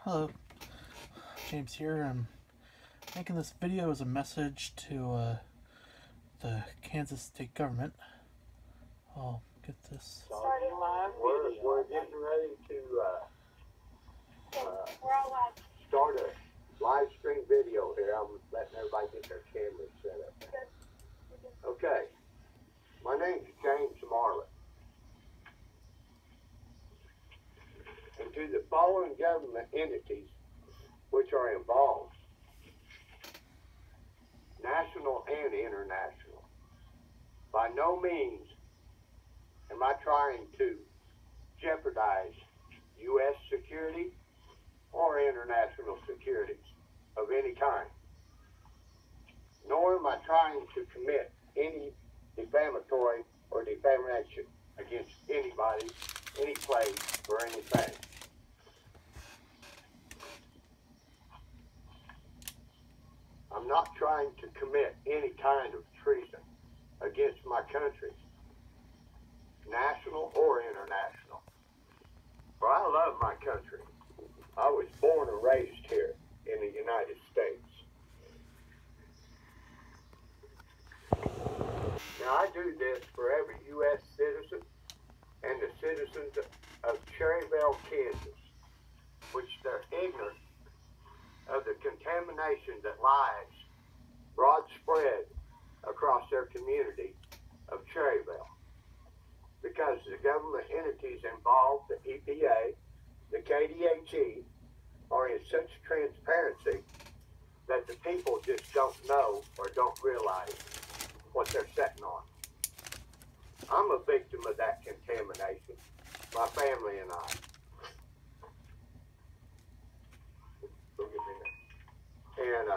Hello, James here. I'm making this video as a message to the Kansas state government. I'll get this. Starting live video. We're getting ready to start a live stream video here. I'm letting everybody get their cameras set up. Okay. My name's James Marlin. And to the following government entities which are involved, national and international, by no means am I trying to jeopardize U.S. security or international securities of any kind, nor am I trying to commit any defamatory or defamation against anybody, any place, or anything. I'm not trying to commit any kind of treason against my country, national or international. For I love my country. I was born and raised here in the United States. Now I do this for every U.S. citizen and the citizens of Cherryville, Kansas, which they're ignorant of the contamination that lies broad spread across their community of Cherryville. Because the government entities involved, the EPA, the KDHE, are in such transparency that the people just don't know or don't realize what they're sitting on. I'm a victim of that contamination, my family and I. And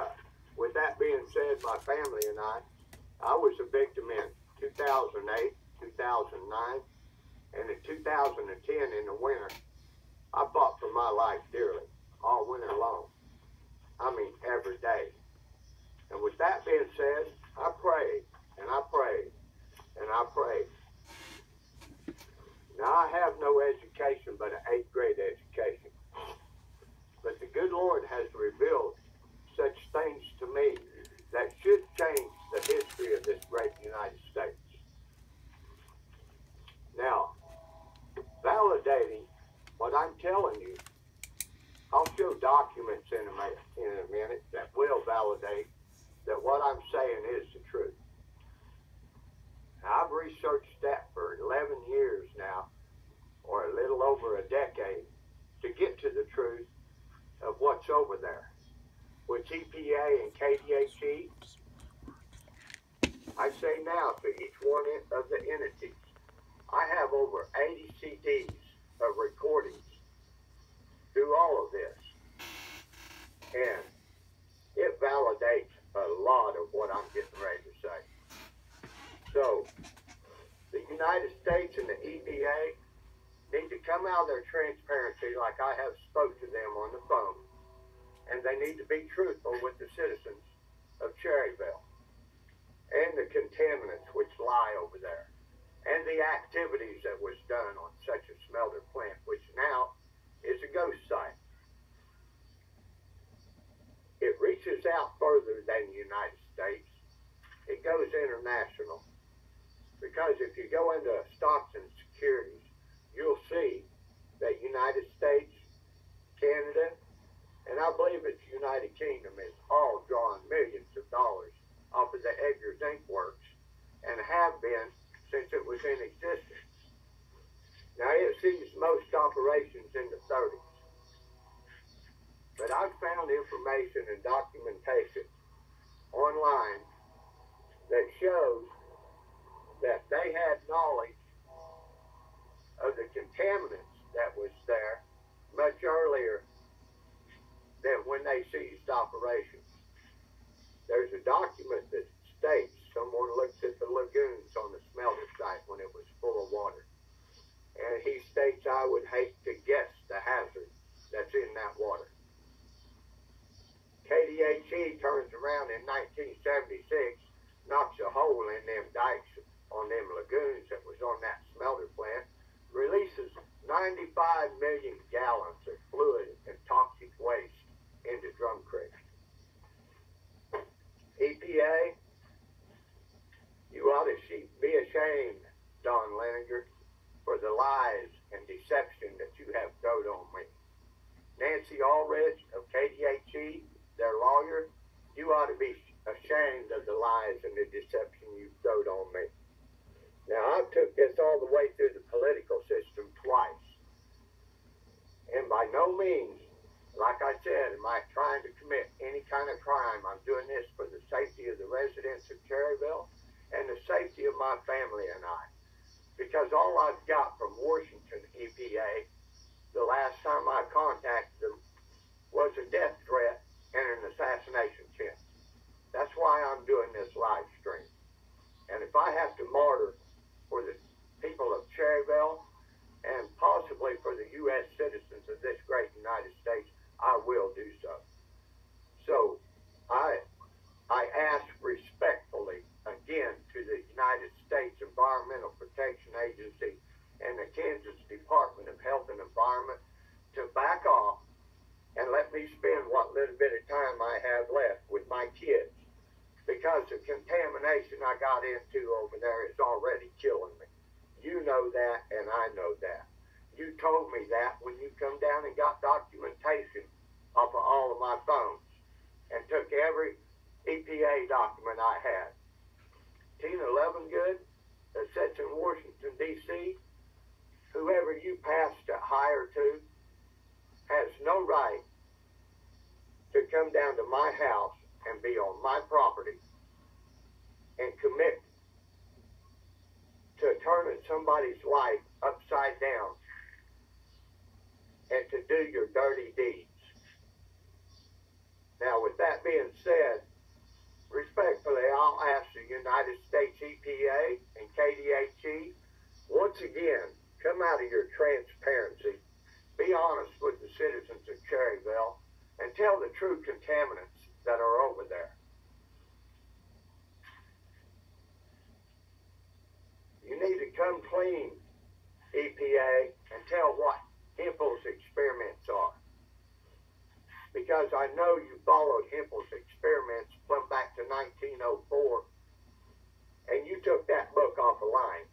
with that being said, my family and I was a victim in 2008, 2009, and in 2010 in the winter, I fought for my life dearly, all winter long. I mean, every day. And with that being said, I prayed, and I prayed, and I prayed. Now, I have no education but an 8th grade education. But the good Lord has revealed such things to me that should change the history of this great United States. Now, validating what I'm telling you, I'll show documents in a minute that will validate that what I'm saying is the truth. Now, I've researched that for 11 years now, or a little over a decade, to get to the truth of what's over there. With EPA and KDHE, I say now to each one of the entities, I have over 80 CDs of recordings through all of this. And it validates a lot of what I'm getting ready to say. So, the United States and the EPA need to come out of their transparency like I have spoke to them on the phone. And they need to be truthful with the citizens of Cherryville and the contaminants which lie over there and the activities that was done on such a smelter plant, which now is a ghost site. It reaches out further than the United States. It goes international. Because if you go into stocks and securities, you'll see that United States, Canada, and I believe it's United Kingdom is all drawing millions of dollars off of the Edgar Zinc Works and have been since it was in existence. Now it sees most operations in the 30s. But I've found information and documentation online that shows that they had knowledge of the contaminants that was there much earlier than when they ceased operations. There's a document that states someone looked at the lagoons on the smelter site when it was full of water. And he states, I would hate to guess the hazard that's in that water. KDHE turns around in 1976, knocks a hole in them dikes on them lagoons that was on that smelter plant, releases 95 million gallons of fluid and toxic Nancy Aldrich of KDHE, their lawyer, you ought to be ashamed of the lies and the deception you throwed on me. Now, I've took this all the way through the political system twice. And by no means, like I said, am I trying to commit any kind of crime. I'm doing this for the safety of the residents of Cherryville and the safety of my family and I. Because all I've got from Washington EPA, the last time I contacted them, was a death threat and an assassination attempt. That's why I'm doing this live stream. And if I have to martyr for the people of Cherryville and possibly for the U.S. citizens of this great United States, I will do so. So I ask respectfully again to the United States Environmental Protection Agency and the Kansas Department of Health and Environment to back off and let me spend what little bit of time I have left with my kids, because the contamination I got into over there is already killing me. You know that, and I know that. You told me that when you come down and got documentation off of all of my phones and took every EPA document I had. Tina Lovingood, that sits in Washington, D.C., whoever you passed a hire to, has no right to come down to my house and be on my property and commit to turning somebody's life upside down and to do your dirty deeds. Now, with that being said, respectfully, I'll ask the United States EPA and KDHE, once again, come out of your transparency, be honest with the citizens of Cherryville, and tell the true contaminants that are over there. You need to come clean, EPA, and tell what Hempel's experiments are. Because I know you followed Hempel's experiments from back to 1904, and you took that book off a line.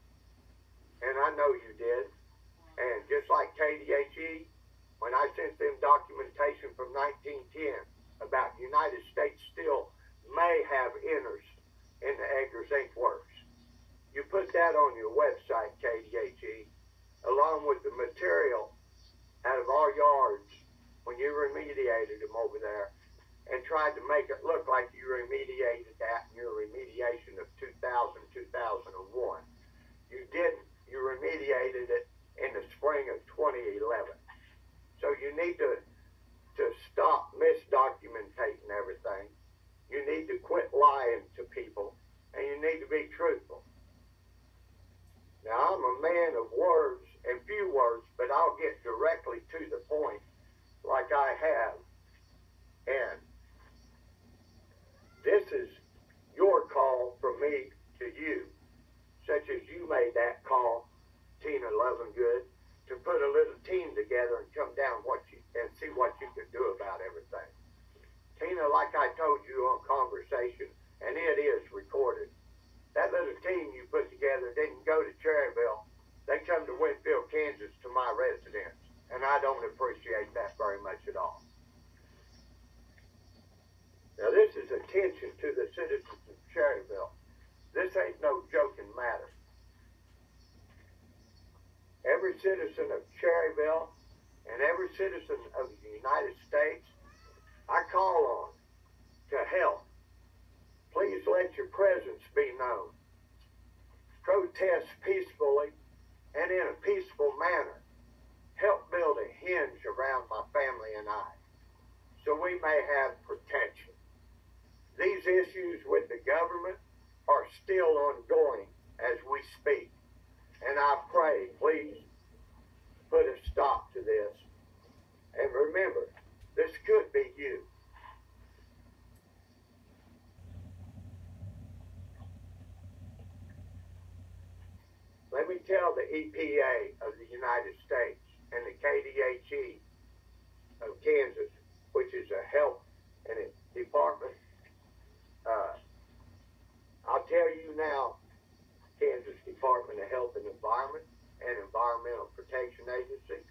And I know you did. And just like KDHE, when I sent them documentation from 1910 about United States Steel may have interest in the Edgar Zinc Works, you put that on your website, KDHE, along with the material out of our yards when you remediated them over there and tried to make it look like you remediated that in your remediation of 2000, 2001. You didn't. You remediated it in the spring of 2011. So you need to stop misdocumenting everything. You need to quit lying to people, and you need to be truthful. Now, I'm a man of words and few words, but I'll get directly to the point like I have. And this is your call from me to you, such as you made that call, Tina Lovingood, to put a little team together and come down and see what you could do about everything. Tina, like I told you on conversation, and it is recorded, that little team you put together didn't go to Cherryville. They come to Winfield, Kansas, to my residence, and I don't appreciate that very much at all. Now, this is attention to the citizens of Cherryville. This ain't no joking matter. Every citizen of Cherryville and every citizen of the United States, I call on to help. Please let your presence be known. Protest peacefully and in a peaceful manner. Help build a hinge around my family and I, so we may have protection. These issues with the government are still ongoing as we speak. And I pray, please, put a stop to this. And remember, this could be you. Let me tell the EPA of the United States and the KDHE of Kansas, which is a health and a department. I'll tell you now, Kansas Department of Health and Environment and Environmental Protection Agency,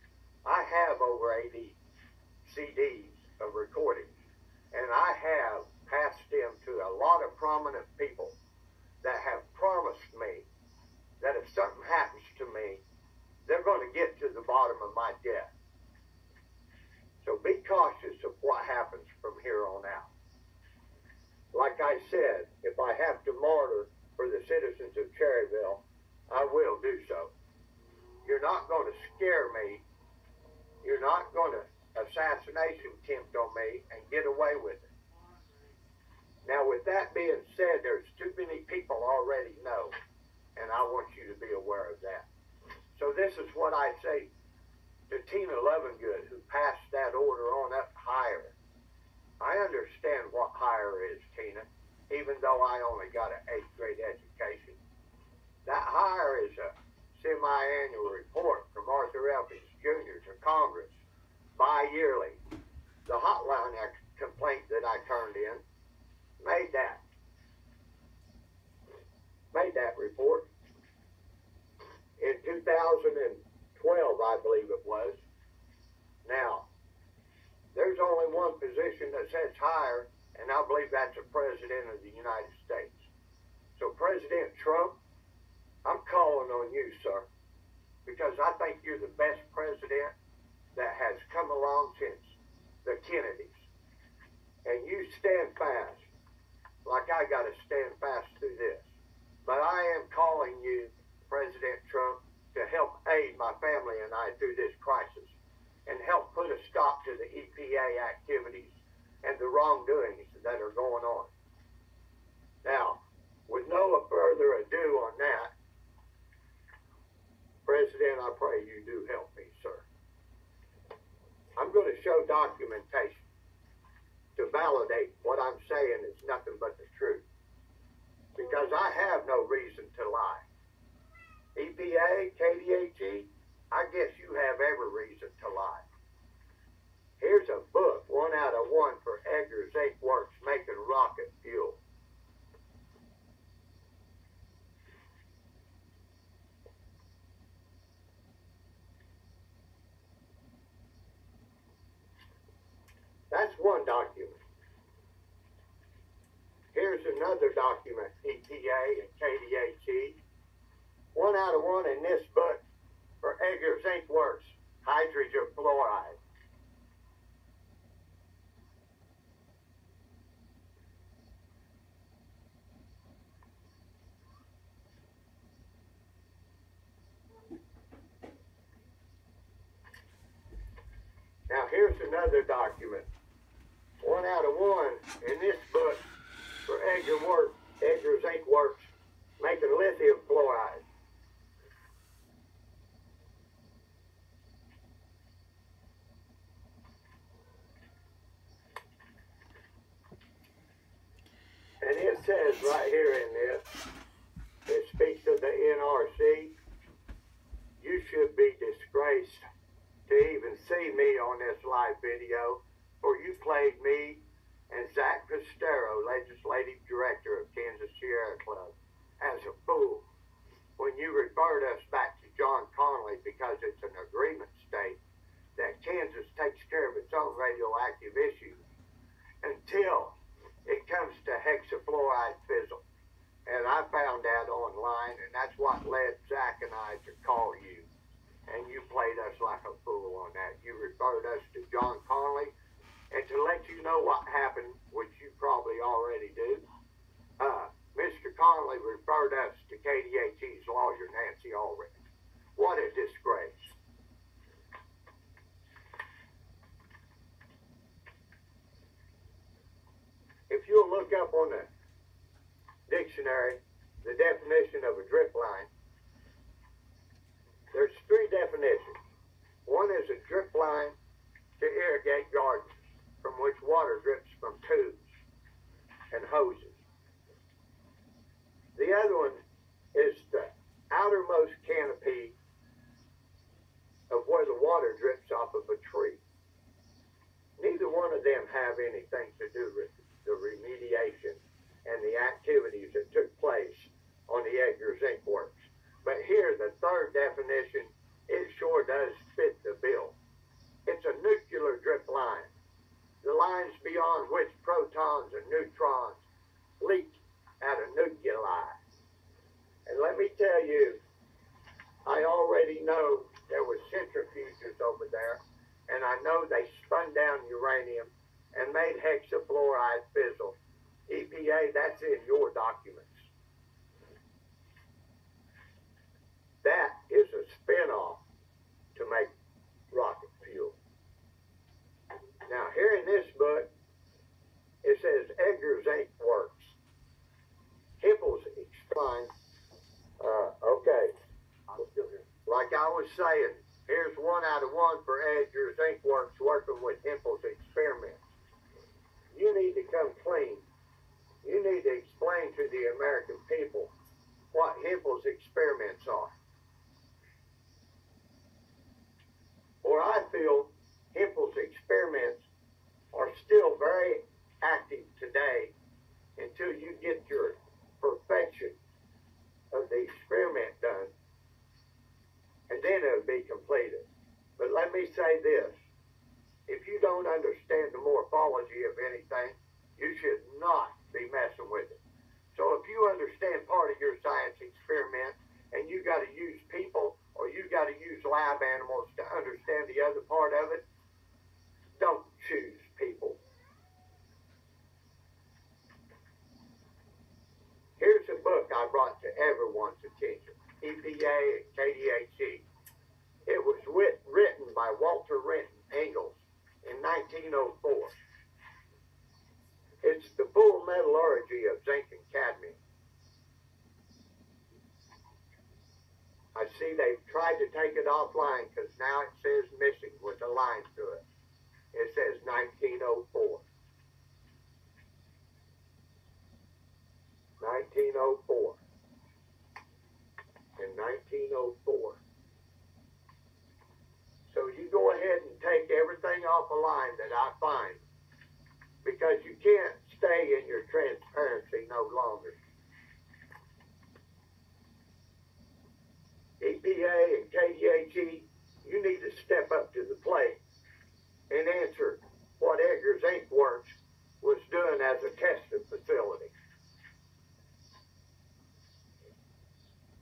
I have over 80 CDs of recordings, and I have passed them to a lot of prominent people that have promised me that if something happens to me, they're going to get to the bottom of my death. So be cautious of what happens from here on out. Like I said, if I have to martyr for the citizens of Cherryville, I will do so. You're not going to scare me. You're not going to assassination attempt on me and get away with it. Now, with that being said, there's too many people already know, and I want you to be aware of that. So this is what I say to Tina Lovingood, who passed that order on up higher. I understand what higher is, Tina, even though I only got an 8th grade education. That higher is a semi-annual report from Arthur Elkins Jr. to Congress bi-yearly. The hotline complaint that I turned in made that report in 2012, I believe it was. Now, there's only one position that says higher, and I believe that's the President of the United States. So President Trump, I'm calling on you, sir, because I think you're the best president that has come along since the Kennedys. And you stand fast, like I got to stand fast through this. But I am calling you, President Trump, to help aid my family and I through this crisis and help put a stop to the EPA activities and the wrongdoings that are going on. Now, with no further ado on that, President, I pray you do help me, sir. I'm going to show documentation to validate what I'm saying is nothing but the truth, because I have no reason to lie. EPA, KDHE, I guess you have every reason to lie. Here's a book, 1 out of 1 for Edgar's Zinc Works making rocket fuel. That's one document. Here's another document, EPA and KDHE. 1 out of 1 in this book for Edgar Zinc Works, hydrogen fluoride. Now here's another document. 1 out of 1 in this book for Edgar Zinc Works, making lithium fluoride. And it says right here in this, it speaks of the NRC, you should be disgraced to even see me on this live video, for you played me and Zach Costero, Legislative Director of Kansas Sierra Club, as a fool when you referred us back to John Connally because it's an agreement state that Kansas takes care of its own radioactive issues until it comes to hexafluoride fizzle. And I found that online, and that's what led Zach and I to call you. And you played us like a fool on that. You referred us to John Connally, and to let you know what happened, which you probably already do, Mr. Connally referred us to KDHE's lawyer, Nancy Ulrich. What a disgrace. If you'll look up on the dictionary the definition of a drip line, there's 3 definitions. One is a drip line to irrigate gardens, from which water drips from tubes and hoses. The other one is the outermost canopy of where the water drips off of a tree. Neither one of them have anything to do with the remediation and the activities that took place on the Edgar Zinc Works. But here, the 3rd definition, it sure does fit the bill. It's a nuclear drip line beyond which protons and neutrons leak out of nuclei. And let me tell you, I already know there were centrifuges over there, and I know they spun down uranium and made hexafluoride fizzle. EPA, that's in your documents. That is a spin-off to make rocket fuel. Now, here in this book, it says Edgar's Zinc Works. Hippel's explained, okay, like I was saying, here's 1 out of 1 for Edgar's Zinc Works working with Hippel's experiments. You need to come clean. You need to explain to the American people what Hippel's experiments are. Or I feel Hippel's experiments are still very active today until you get your perfection of the experiment done, and then it'll be completed. But let me say this. If you don't understand the morphology of anything, you should not be messing with it. So if you understand part of your science experiment and you got to use people or you got to use lab animals to understand the other part of it, don't choose people. Here's a book I brought to everyone's attention, EPA and KDHE. It was written by Walter Renton Ingalls in 1904. It's the full metallurgy of zinc and cadmium. I see they've tried to take it offline because now it says missing with a line to it. It says 1904. 1904. In 1904. So you go ahead and take everything off a line that I find, because you can't stay in your transparency no longer. EPA and KDHE, you need to step up to the plate and answer what Edgar's Zinc Works was doing as a testing facility.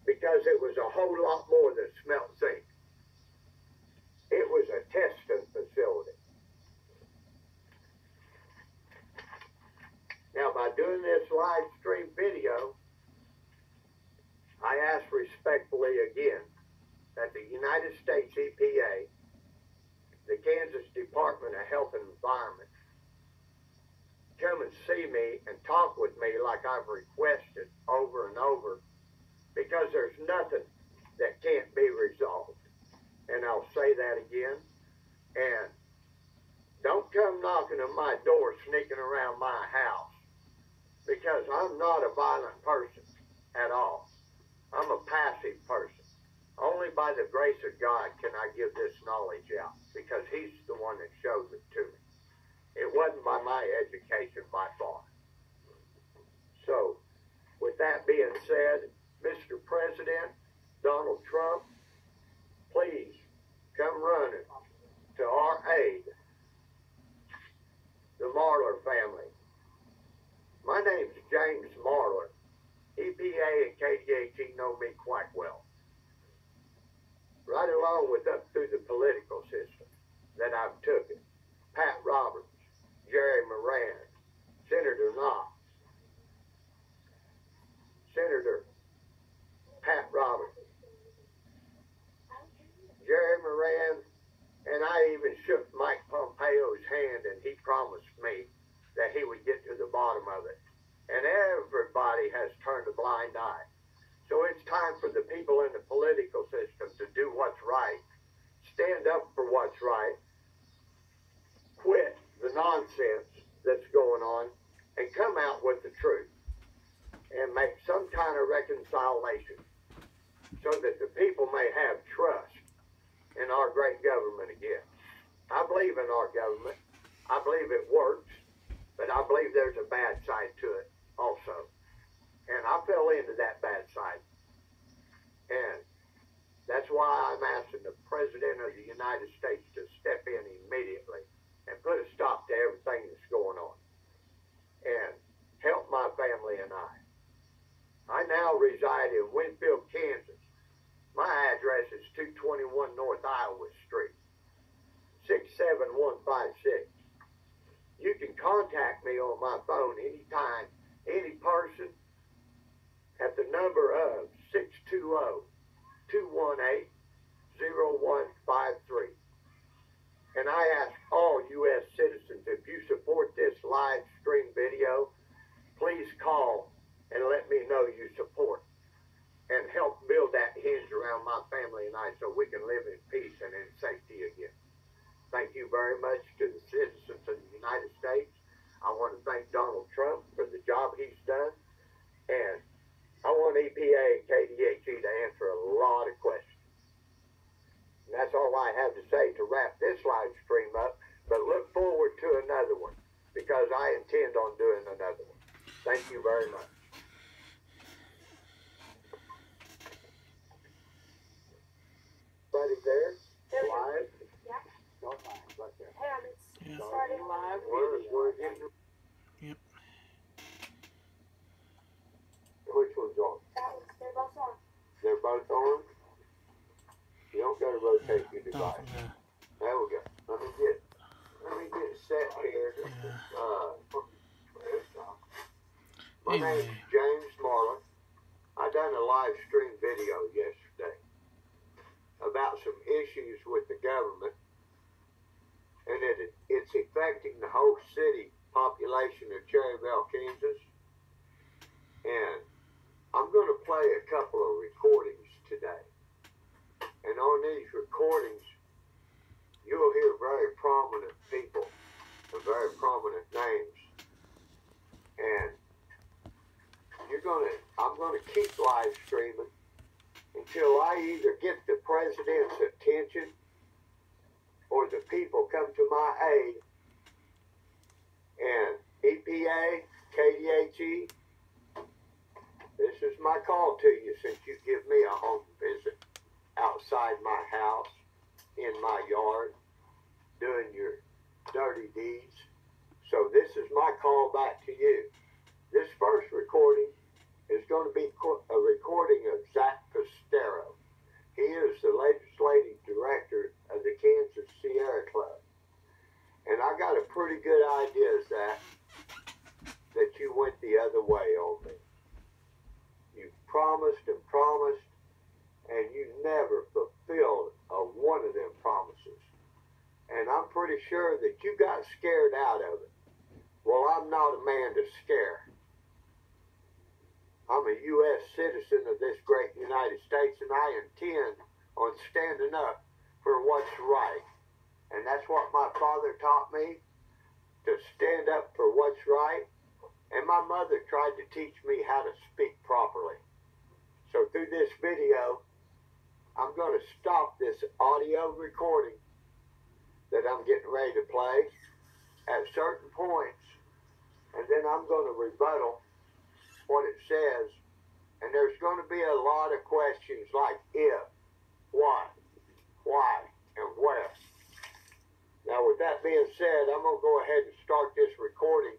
Because it was a whole lot more than smelt zinc. It was a testing facility. Now, by doing this live stream video, I ask respectfully again that the United States EPA, the Kansas Department of Health and Environment, come and see me and talk with me like I've requested over and over, because there's nothing that can't be resolved. And I'll say that again. And don't come knocking on my door, sneaking around my house, because I'm not a violent person at all. I'm a passive person. Only by the grace of God can I give this knowledge out, because he's the one that shows it to me. It wasn't by my education by far. So, with that being said, Mr. President Donald Trump, please come running to our aid, the Marler family. My name's James Marler. EPA and KDHE know me quite well. Right along with up through the political system that I've took it. Pat Roberts, Jerry Moran, Senator Knox, Senator Pat Roberts, Jerry Moran, and I even shook Mike Pompeo's hand, and he promised me that he would get to the bottom of it. And everybody has turned a blind eye. So it's time for the people in the political system to do what's right, stand up for what's right, quit the nonsense that's going on, and come out with the truth, and make some kind of reconciliation so that the people may have trust in our great government again. I believe in our government. I believe it works, but I believe there's a bad side to it also. And I fell into that bad side. And that's why I'm asking the President of the United States to step in immediately and put a stop to everything that's going on. on my phone anytime, any person, at the number of 620-218-0153. And I ask all U.S. citizens, if you support this live stream video, please call and let me know you support and help build that hinge around my family and I so we can live in peace and in safety again. Thank you very much to the citizens of the United States. I want to thank Donald Trump for the job he's done. And I want EPA and KDHE to answer a lot of questions. And that's all I have to say to wrap this live stream up. But look forward to another one, because I intend on doing another one. Thank you very much. Everybody there? Live? Yeah. Not live, right there. Ham, it's Yeah. starting live. We're getting... Yep. Which one's on? That one's, they're both on. They're both on? You don't got to rotate your Done device. from there. There we go. Let me get set here. My name's James Marlin. I done a live stream video yesterday about some issues with the government, and it's affecting the whole city population of Cherryville, Kansas. And I'm going to play a couple of recordings today. And on these recordings, you'll hear very prominent people and very prominent names. And I'm gonna keep live streaming until I either get the president's attention or the people come to my aid. And EPA, KDHE, this is my call to you since you give me a home visit outside my house, in my yard, doing your dirty deeds. So this is my call back to you. This first recording is going to be a recording of Zach Pistero. He is the legislative director of the Kansas Sierra Club. And I got a pretty good idea, Zach, that you went the other way on me. You promised and promised, and you never fulfilled one of them promises. And I'm pretty sure that you got scared out of it. Well, I'm not a man to scare. I'm a U.S. citizen of this great United States, and I intend on standing up for what's right. And that's what my father taught me, to stand up for what's right. And my mother tried to teach me how to speak properly. So through this video, I'm going to stop this audio recording that I'm getting ready to play at certain points, and then I'm going to rebuttal what it says. And there's going to be a lot of questions like if, what, why, and where. Now, with that being said, I'm going to go ahead and start this recording.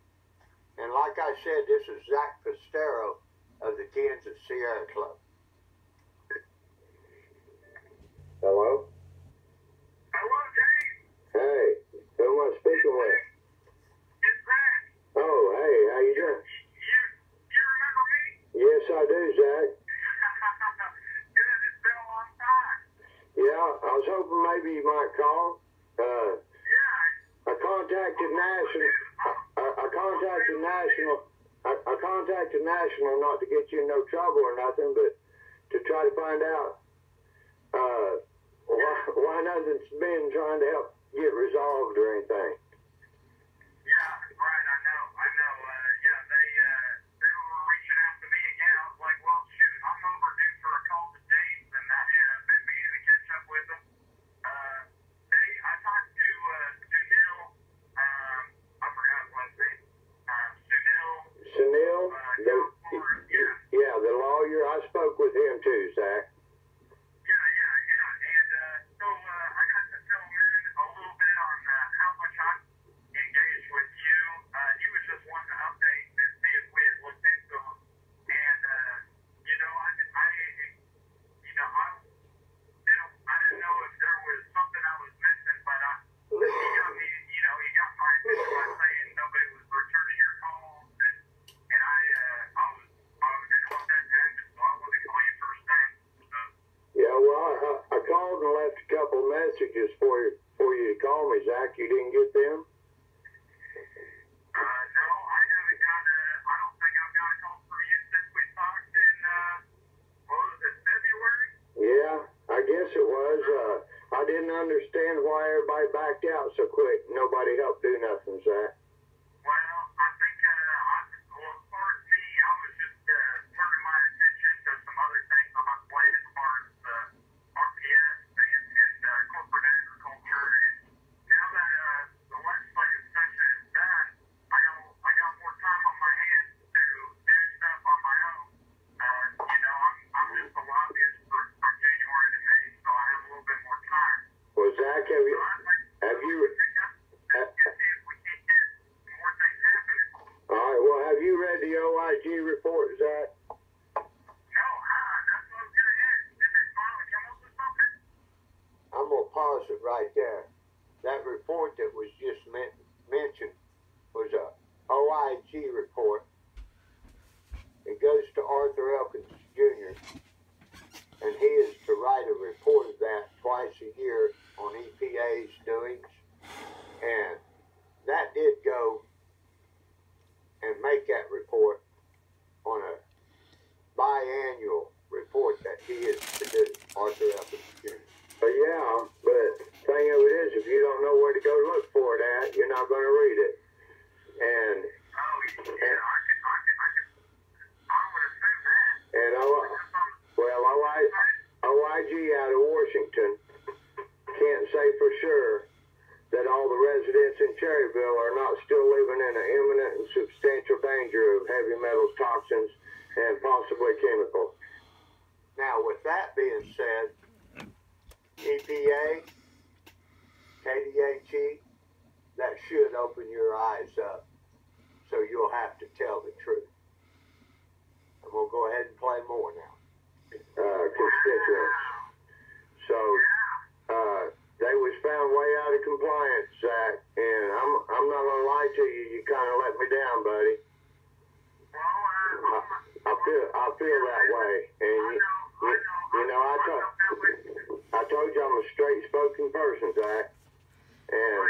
And like I said, this is Zach Pistero of the Kansas Sierra Club. Hello? Hello, James. Hey, who am I speaking with? It's Zach. Oh, hey, how you doing? You remember me? Yes, I do, Zach. Good. It's been a long time. Yeah, I was hoping maybe you might call. Yeah. I contacted National not to get you in no trouble or nothing, but to try to find out why nothing's been trying to help get resolved or anything. Yeah, right. I know. Yeah, they were reaching out to me again. I was like, well, shoot, I'm overdue for a call to James, and I have been meaning to catch up with them. I talked to Sunil. I forgot what his name. Sunil? Yeah, the lawyer. I spoke with him too, Zach. Yeah. And so I got to fill him in a little bit on how much I'm messages for you to call me, Zach. You didn't get them? No, I haven't got I don't think I've got a call from you since we talked in, what was it, February? Yeah, I guess it was. I didn't understand why everybody backed out so quick. Nobody helped do nothing, Zach. Well, I think, well, as far as me, I was just turning my attention to some other things on my plate as far as RPS and corporate agriculture. And now that the legislative session is done, I got more time on my hands to do stuff on my own. You know, I'm just a lobbyist from January to May, so I have a little bit more time. Well, Zach, have you? All right. Well, have you read the OIG report, Zach? No, that's what I was gonna ask. Did they finally come up with something? I'm gonna pause it right there. That report that was just mentioned was a OIG report. It goes to Arthur Elkins Jr. and he is to write a report of that twice a year on EPA's doings. And that did go and make that report on a biannual report that he is to do, Arthur Elkins Jr. But yeah, but thing of it is, if you don't know where to go look for it at, you're not going to read it. And I would assume that. and OIG out of Washington can't say for sure that all the residents in Cherryville are not still living in an imminent and substantial danger of heavy metals, toxins, and possibly chemicals. Now, with that being said, EPA, KDHE, that should open your eyes up, so you'll have to tell the truth. I'm going to go ahead and play more now. Constituents. So, they was found way out of compliance, Zach, and I'm not gonna lie to you. You kind of let me down, buddy. I feel that way, and you know I told you I'm a straight spoken person, Zach, and.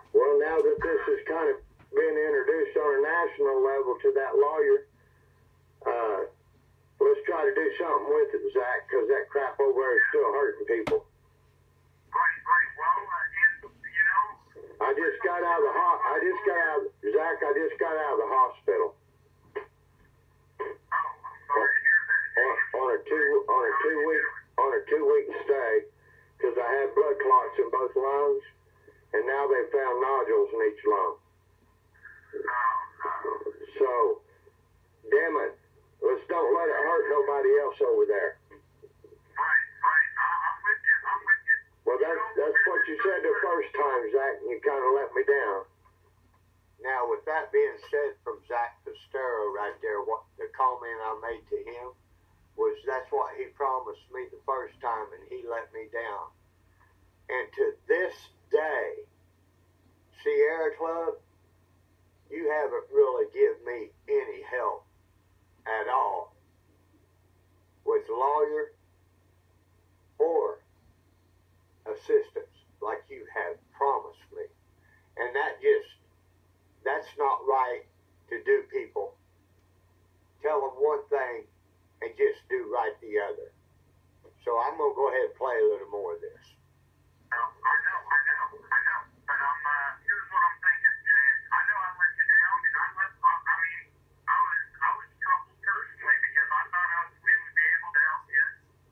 Well, now that this has kind of been introduced on a national level to that lawyer, let's try to do something with it, Zach, because that crap over there is still hurting people. Right. Well, you know. I just got out of the hospital. Oh, I'm sorry to hear that. On a 2-week stay, because I had blood clots in both lungs. And now they found nodules in each lung. So, damn it, let's don't let it hurt nobody else over there. Right. I'm with you. Well, that's what you said the first time, Zach, and you kind of let me down. Now, with that being said from Zach Costero right there, what the comment I made to him was that's what he promised me the first time, and he let me down. And to this day, Sierra Club, you haven't really given me any help at all with lawyer or assistance like you have promised me. And that's not right to do, people. Tell them one thing and just do right the other. So I'm going to go ahead and play a little more of this. I know. But here's what I'm thinking, Jay. I know I let you down, and I was troubled personally because I thought we would be able to help you,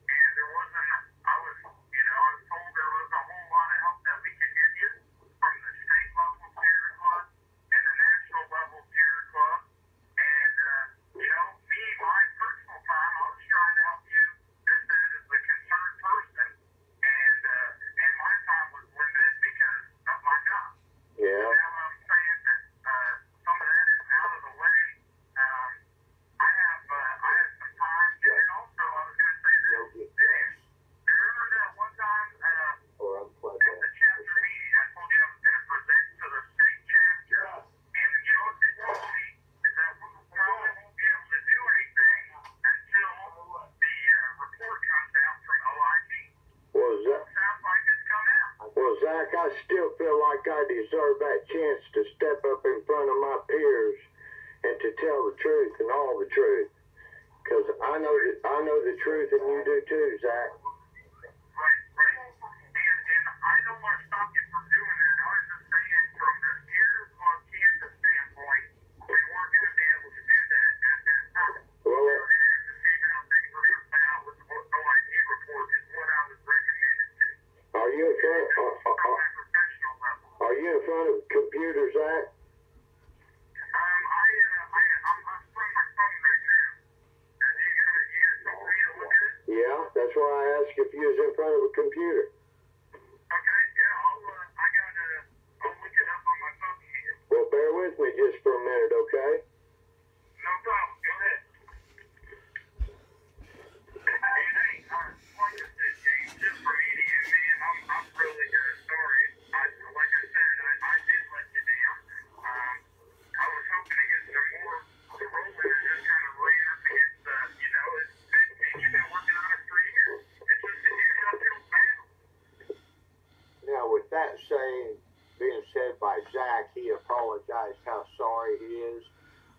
and there wasn't. I was told there was a whole lot of help that we could give you from the state level Sierra Club and the national level Sierra Club, and me, my personal time, I was trying to help you just as a concerned person, and I still feel like I deserve that chance to step up in front of my peers and to tell the truth and all the truth. Because I know the truth, and you do too, Zach. Right. And I don't want to stop you from doing that. I was just saying from the Sierra Club Kansas standpoint, we weren't going to be able to do that at that time. Well, To see how things were going to play out with the OIG report is what I was recommended to. are you in front? From that professional level. Are you in front of a computer, Zach? I'm from my phone right now. You got something for me to look at? Yeah, that's why I asked if you was in front of a computer. Okay, yeah, I'll look it up on my phone here. Well, bear with me just for a minute, okay? No problem, go ahead. And hey, like I said, James, just from me to you, man, I'm really sorry. Like I said, I did let you down. I was hoping to get some more to roll in and just kind of lay up against you've been working on it for years. It's just a huge uphill battle. Now, with that being said by Zach, he apologized how sorry he is.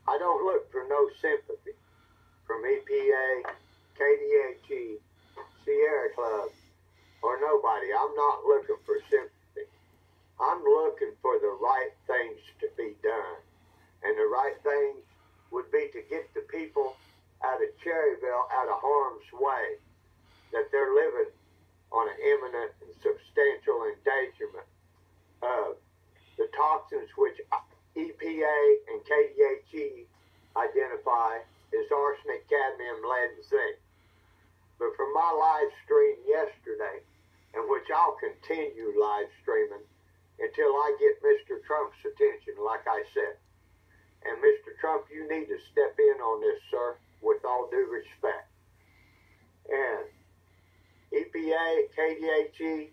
I don't look for no sympathy from EPA, KDHE, Sierra Club, or nobody. I'm not looking for sympathy. I'm looking for the right things to be done. And the right things would be to get the people out of Cherryville out of harm's way, that they're living on an imminent and substantial endangerment of the toxins which EPA and KDHE identify as arsenic, cadmium, lead, and zinc. But from my live stream yesterday, and which I'll continue live streaming until I get Mr. Trump's attention, like I said. And Mr. Trump, you need to step in on this, sir, with all due respect. And EPA, KDHE,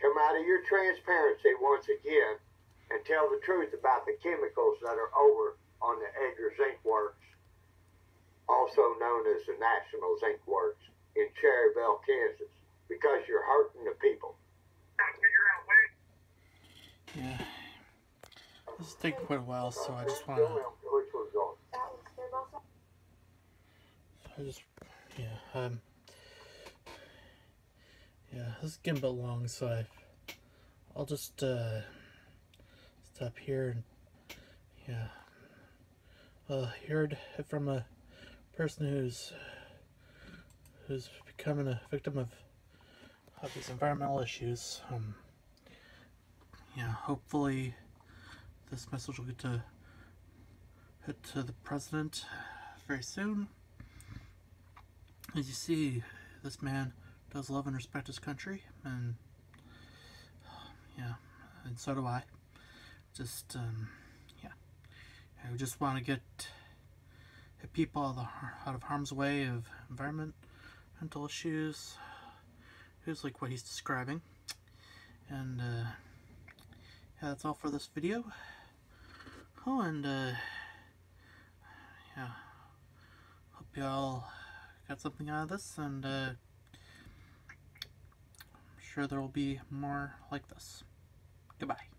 come out of your transparency once again and tell the truth about the chemicals that are over on the Edgar Zinc Works, also known as the National Zinc Works in Cherryville, Kansas, because you're hurting the people. Yeah. This is taking quite a while, so I just want to... Which one's on? This is getting a bit long, so I'll just stop here and heard from a person who's becoming a victim of these environmental issues. Hopefully this message will get hit to the president very soon. As you see, this man does love and respect his country, and so do I. Just I just want to get people out of harm's way of environmental issues like what he's describing. And that's all for this video. Hope y'all got something out of this, and I'm sure there will be more like this. Goodbye.